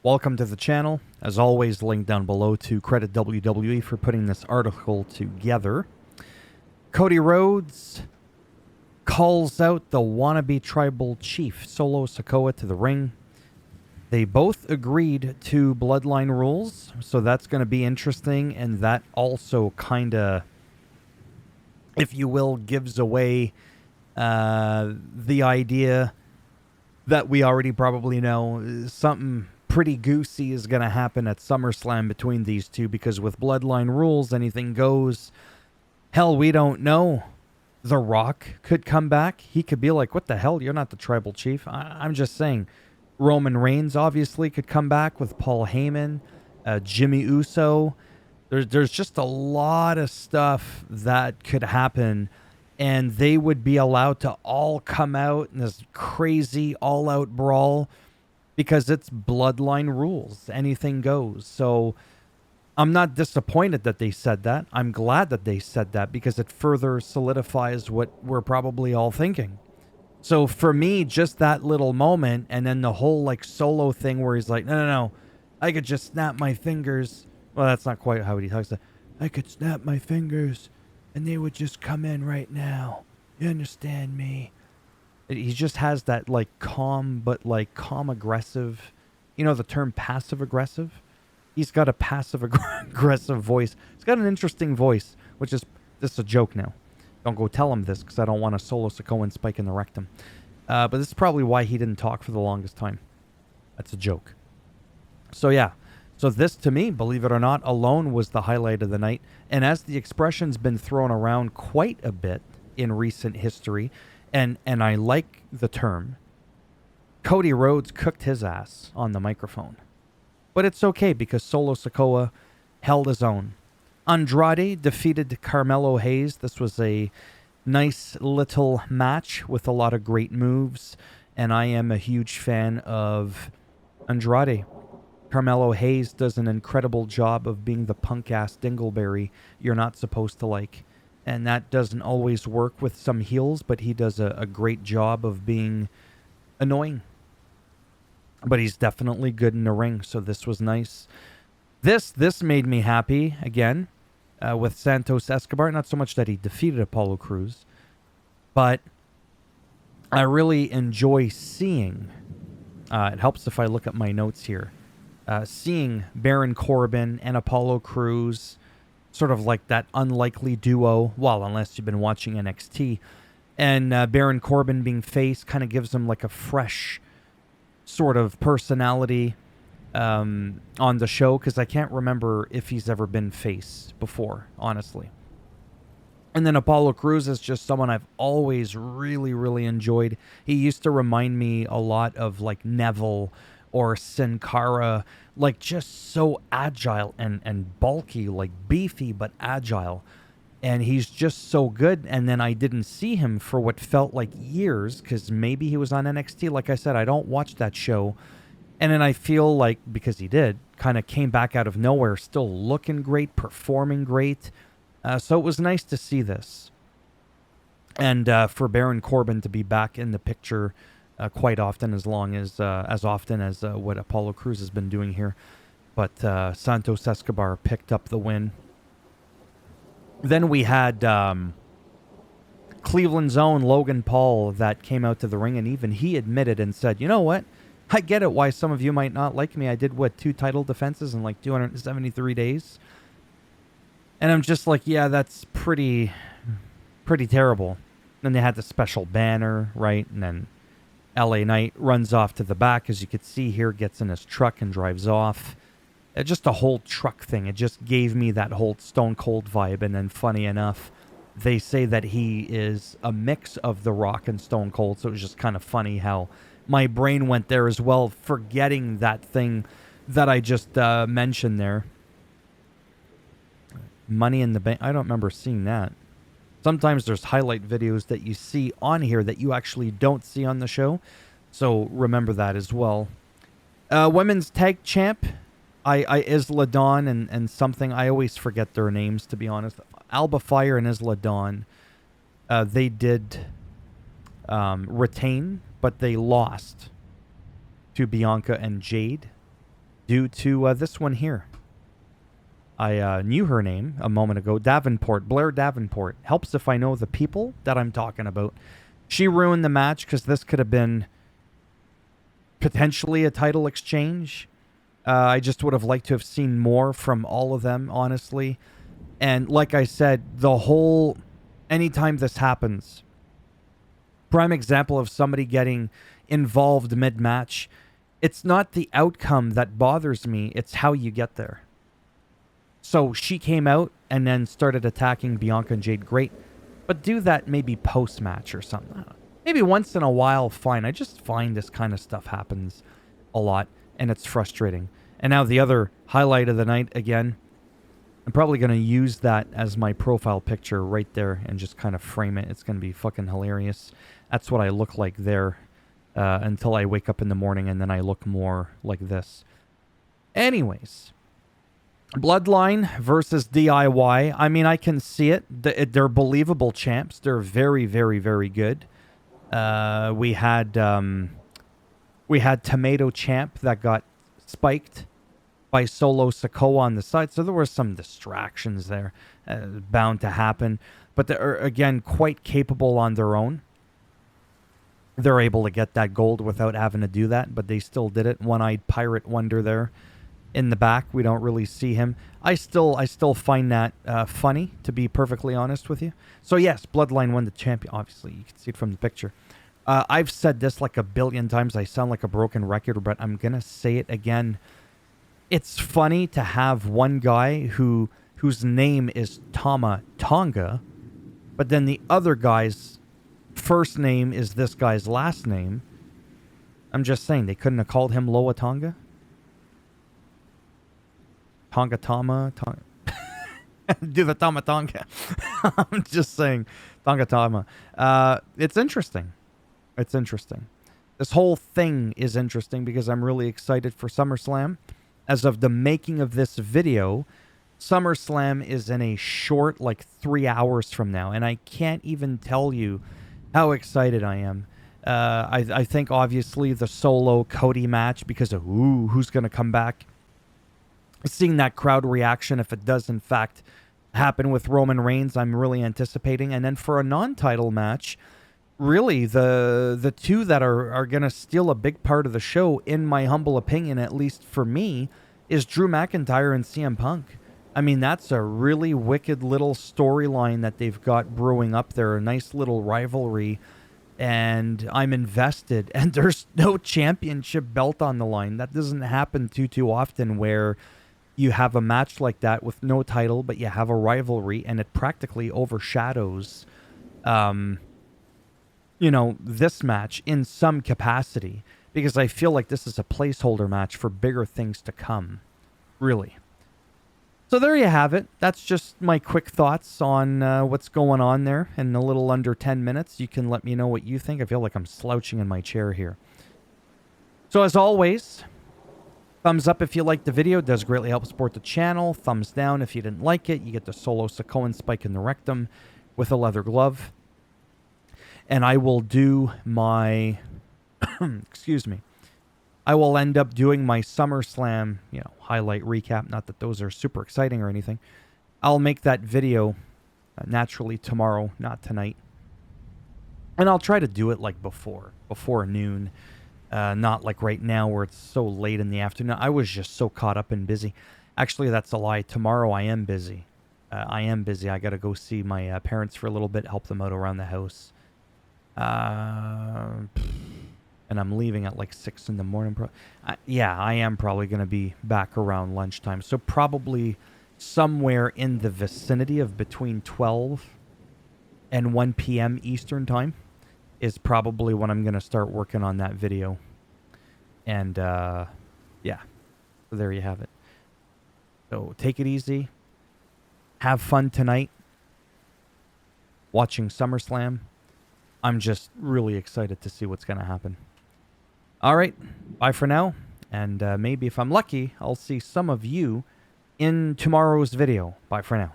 Welcome to the channel. As always, link down below to credit WWE for putting this article together. Cody Rhodes calls out the wannabe tribal chief Solo Sikoa to the ring. They both agreed to bloodline rules, so that's going to be interesting, and that also kind of, if you will, gives away the idea that we already probably know. Something pretty goosey is going to happen at SummerSlam between these two, because with bloodline rules, anything goes. Hell, we don't know. The Rock could come back. He could be like, what the hell? You're not the tribal chief. I'm just saying. Roman Reigns obviously could come back with Paul Heyman, Jimmy Uso. There's just a lot of stuff that could happen, and they would be allowed to all come out in this crazy all-out brawl because it's bloodline rules. Anything goes. So I'm not disappointed that they said that. I'm glad that they said that because it further solidifies what we're probably all thinking. So for me, just that little moment, and then the whole like Solo thing where he's like, no, I could just snap my fingers. Well, that's not quite how he talks. I could snap my fingers and they would just come in right now. You understand me? He just has that like calm, but like calm aggressive, you know, the term passive aggressive. He's got a passive aggressive voice. He's got an interesting voice, which is, this is a joke now. Don't go tell him this because I don't want a Solo Sikoa spike in the rectum. But this is probably why he didn't talk for the longest time. That's a joke. So yeah. So this, to me, believe it or not, alone was the highlight of the night. And as the expression's been thrown around quite a bit in recent history, and I like the term, Cody Rhodes cooked his ass on the microphone. But it's okay because Solo Sikoa held his own. Andrade defeated Carmelo Hayes. This was a nice little match with a lot of great moves, and I am a huge fan of Andrade. Carmelo Hayes does an incredible job of being the punk-ass dingleberry you're not supposed to like, and that doesn't always work with some heels, but he does a great job of being annoying. But he's definitely good in the ring, so this was nice. This made me happy, again, with Santos Escobar. Not so much that he defeated Apollo Crews, but I really enjoy seeing, it helps if I look at my notes here, seeing Baron Corbin and Apollo Crews, sort of like that unlikely duo, well, unless you've been watching NXT, and Baron Corbin being face kind of gives him like a fresh sort of personality on the show, because I can't remember if he's ever been face before, honestly. And then Apollo Crews is just someone I've always really, really enjoyed. He used to remind me a lot of like Neville or Sin Cara, like just so agile and bulky, like beefy but agile. And he's just so good. And then I didn't see him for what felt like years, because maybe he was on NXT. Like I said, I don't watch that show. And then I feel like, because he did, kind of came back out of nowhere, still looking great, performing great. So it was nice to see this. And for Baron Corbin to be back in the picture quite often, as often as what Apollo Crews has been doing here. But Santos Escobar picked up the win. Then we had Cleveland's own Logan Paul that came out to the ring, and even he admitted and said, you know what? I get it why some of you might not like me. I did, 2 title defenses in like 273 days? And I'm just like, yeah, that's pretty terrible. Then they had the special banner, right? And then LA Knight runs off to the back, as you could see here, gets in his truck and drives off. Just a whole truck thing. It just gave me that whole Stone Cold vibe. And then funny enough, they say that he is a mix of The Rock and Stone Cold. So it was just kind of funny how my brain went there as well, forgetting that thing that I just mentioned there. Money in the Bank. I don't remember seeing that. Sometimes there's highlight videos that you see on here that you actually don't see on the show. So remember that as well. Women's Tag Champ. Isla Dawn and something. I always forget their names, to be honest. Alba Fire and Isla Dawn. They did retain, but they lost to Bianca and Jade. due to this one here. I knew her name a moment ago. Davenport, Blair Davenport. Helps if I know the people that I'm talking about. She ruined the match because this could have been potentially a title exchange. I just would have liked to have seen more from all of them, honestly. And like I said, anytime this happens, prime example of somebody getting involved mid-match, it's not the outcome that bothers me, it's how you get there. So she came out and then started attacking Bianca and Jade. Great. But do that maybe post-match or something. Maybe once in a while, fine. I just find this kind of stuff happens a lot, and it's frustrating. And now the other highlight of the night, again, I'm probably going to use that as my profile picture right there and just kind of frame it. It's going to be fucking hilarious. That's what I look like there until I wake up in the morning, and then I look more like this. Anyways, Bloodline versus DIY. I mean, I can see it. They're believable champs. They're very, very, very good. We had Tomato Champ that got spiked by Solo Sikoa on the side. So there were some distractions there, bound to happen. But they're, again, quite capable on their own. They're able to get that gold without having to do that, but they still did it. One-eyed pirate wonder there in the back. We don't really see him. I still find that funny, to be perfectly honest with you. So yes, Bloodline won the champion. Obviously, you can see it from the picture. I've said this like a billion times. I sound like a broken record, but I'm going to say it again. It's funny to have one guy whose name is Tama Tonga, but then the other guy's first name is this guy's last name. I'm just saying, they couldn't have called him Loa Tonga? Tonga Tama? Do the Tama Tonga. I'm just saying, Tonga Tama. It's interesting. It's interesting. This whole thing is interesting because I'm really excited for SummerSlam. As of the making of this video, SummerSlam is in a short, 3 hours from now, and I can't even tell you how excited I am. I think, obviously, the Solo Cody match, because of, who's going to come back? Seeing that crowd reaction, if it does, in fact, happen with Roman Reigns, I'm really anticipating. And then for a non-title match, really, the two that are going to steal a big part of the show, in my humble opinion, at least for me, is Drew McIntyre and CM Punk. I mean, that's a really wicked little storyline that they've got brewing up there, a nice little rivalry, and I'm invested. And there's no championship belt on the line. That doesn't happen too often, where you have a match like that with no title, but you have a rivalry, and it practically overshadows this match in some capacity, because I feel like this is a placeholder match for bigger things to come, really. So there you have it. That's just my quick thoughts on what's going on there in a little under 10 minutes. You can let me know what you think. I feel like I'm slouching in my chair here. So as always, thumbs up if you liked the video. It does greatly help support the channel. Thumbs down if you didn't like it. You get the Solo Sikoa spike in the rectum with a leather glove. And I will do my, excuse me, I will end up doing my SummerSlam, highlight recap. Not that those are super exciting or anything. I'll make that video naturally tomorrow, not tonight. And I'll try to do it before noon. Not like right now where it's so late in the afternoon. I was just so caught up and busy. Actually, that's a lie. Tomorrow I am busy. I got to go see my parents for a little bit, help them out around the house. And I'm leaving at 6 in the morning. I am probably going to be back around lunchtime. So probably somewhere in the vicinity of between 12 and 1 p.m. Eastern time is probably when I'm going to start working on that video. And, so there you have it. So take it easy. Have fun tonight watching SummerSlam. I'm just really excited to see what's going to happen. All right, bye for now. And maybe if I'm lucky, I'll see some of you in tomorrow's video. Bye for now.